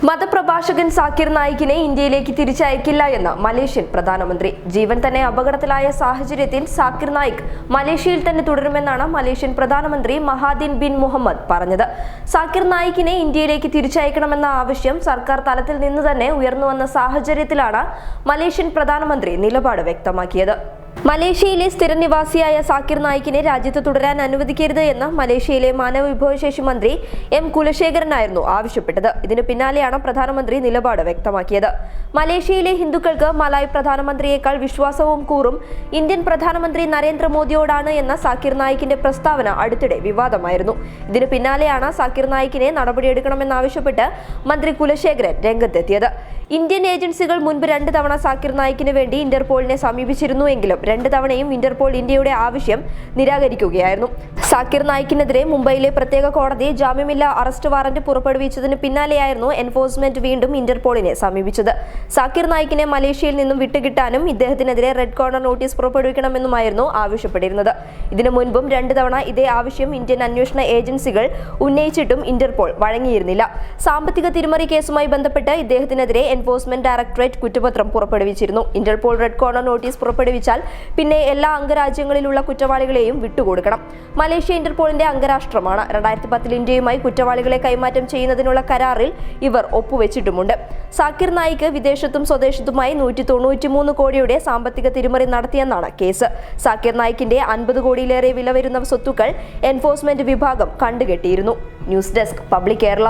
മതപ്രഭാഷകൻ സാക്കിർ നായിക്കിനെ ഇന്ത്യയിലേക്ക് തിരിച്ചയക്കില്ല എന്ന് മലേഷ്യൻ പ്രധാനമന്ത്രി. ജീവൻ തന്നെ അപകടത്തിലായ സാഹചര്യത്തിൽ സാക്കിർ നായിക് മലേഷ്യയിൽ തന്നെ തുടരുമെന്നാണ് മലേഷ്യൻ പ്രധാനമന്ത്രി മഹാദിൻ ബിൻ മുഹമ്മദ് പറഞ്ഞത്. സാക്കിർ നായിക്കിനെ ഇന്ത്യയിലേക്ക് തിരിച്ചയക്കണമെന്ന ആവശ്യം സർക്കാർ തലത്തിൽ നിന്ന് തന്നെ ഉയർന്നുവന്ന സാഹചര്യത്തിലാണ് മലേഷ്യൻ പ്രധാനമന്ത്രി നിലപാട് വ്യക്തമാക്കിയത്. മലേഷ്യയിലെ സ്ഥിരനിവാസിയായ സാക്കിർ നായിക്കിനെ രാജ്യത്ത് തുടരാൻ അനുവദിക്കരുത് എന്ന് മലേഷ്യയിലെ മാനവ വിഭവശേഷി മന്ത്രി എം കുലശേഖരനായിരുന്നു ആവശ്യപ്പെട്ടത്. ഇതിനു പിന്നാലെയാണ് പ്രധാനമന്ത്രി നിലപാട് വ്യക്തമാക്കിയത്. മലേഷ്യയിലെ ഹിന്ദുക്കൾക്ക് മലായ് പ്രധാനമന്ത്രിയേക്കാൾ വിശ്വാസവും കൂറും ഇന്ത്യൻ പ്രധാനമന്ത്രി നരേന്ദ്രമോദിയോടാണ് എന്ന സാക്കിർ നായിക്കിന്റെ പ്രസ്താവന അടുത്തിടെ വിവാദമായിരുന്നു. ഇതിനു പിന്നാലെയാണ് സാക്കിർ നായിക്കിനെ നടപടിയെടുക്കണമെന്നാവശ്യപ്പെട്ട് മന്ത്രി കുലശേഖരൻ രംഗത്തെത്തിയത്. ഇന്ത്യൻ ഏജൻസികൾ മുൻപ് 2 തവണ സാക്കിർ നായിക്കിന് വേണ്ടി ഇന്റർപോളിനെ സമീപിച്ചിരുന്നുവെങ്കിലും 2 തവണയും ഇന്റർപോൾ ഇന്ത്യയുടെ ആവശ്യം നിരാകരിക്കുകയായിരുന്നു. സാക്കിർ നായിക്കിനെതിരെ മുംബൈയിലെ പ്രത്യേക കോടതി ജാമ്യമില്ലാ അറസ്റ്റ് വാറന്റ് പുറപ്പെടുവിച്ചതിന് പിന്നാലെയായിരുന്നു എൻഫോഴ്സ്മെന്റ് വീണ്ടും ഇന്റർപോളിനെ സമീപിച്ചത്. സാക്കിർ നായിക്കിനെ മലേഷ്യയിൽ നിന്നും വിട്ടുകിട്ടാനും ഇദ്ദേഹത്തിനെതിരെ റെഡ് കോർണർ നോട്ടീസ് പുറപ്പെടുവിക്കണമെന്നുമായിരുന്നു ആവശ്യപ്പെട്ടിരുന്നത്. ഇതിനു മുൻപും 2 തവണ ഇതേ ആവശ്യം ഇന്ത്യൻ അന്വേഷണ ഏജൻസികൾ ഉന്നയിച്ചിട്ടും ഇന്റർപോൾ വഴങ്ങിയിരുന്നില്ല. സാമ്പത്തിക തിരിമറി കേസുമായി ബന്ധപ്പെട്ട് ഇദ്ദേഹത്തിനെതിരെ എൻഫോഴ്സ്മെന്റ് ഡയറക്ടറേറ്റ് കുറ്റപത്രം പുറപ്പെടുവിച്ചിരുന്നു. ഇന്റർപോൾ റെഡ് കോർണർ നോട്ടീസ് പുറപ്പെടുവിച്ചാൽ പിന്നെ എല്ലാ അംഗരാജ്യങ്ങളിലുള്ള കുറ്റവാളികളെയും വിട്ടുകൊടുക്കണം. മലേഷ്യ ഇന്റർപോളിന്റെ അംഗരാഷ്ട്രമാണ്. 2010 ഇന്ത്യയുമായി കുറ്റവാളികളെ കൈമാറ്റം ചെയ്യുന്നതിനുള്ള കരാറിൽ ഇവർ ഒപ്പുവെച്ചിട്ടുമുണ്ട്. സാക്കിർ നായിക്ക് വിദേശത്തും സ്വദേശത്തുമായി 193 കോടിയുടെ സാമ്പത്തിക തിരിമറി നടത്തിയെന്നാണ് കേസ്. സാക്കിർ നായിക്കിന്റെ 50 കോടിയിലേറെ വില വരുന്ന സ്വത്തുക്കൾ എൻഫോഴ്സ്മെന്റ് വിഭാഗം കണ്ടുകെട്ടിയിരുന്നു. News desk public Kerala.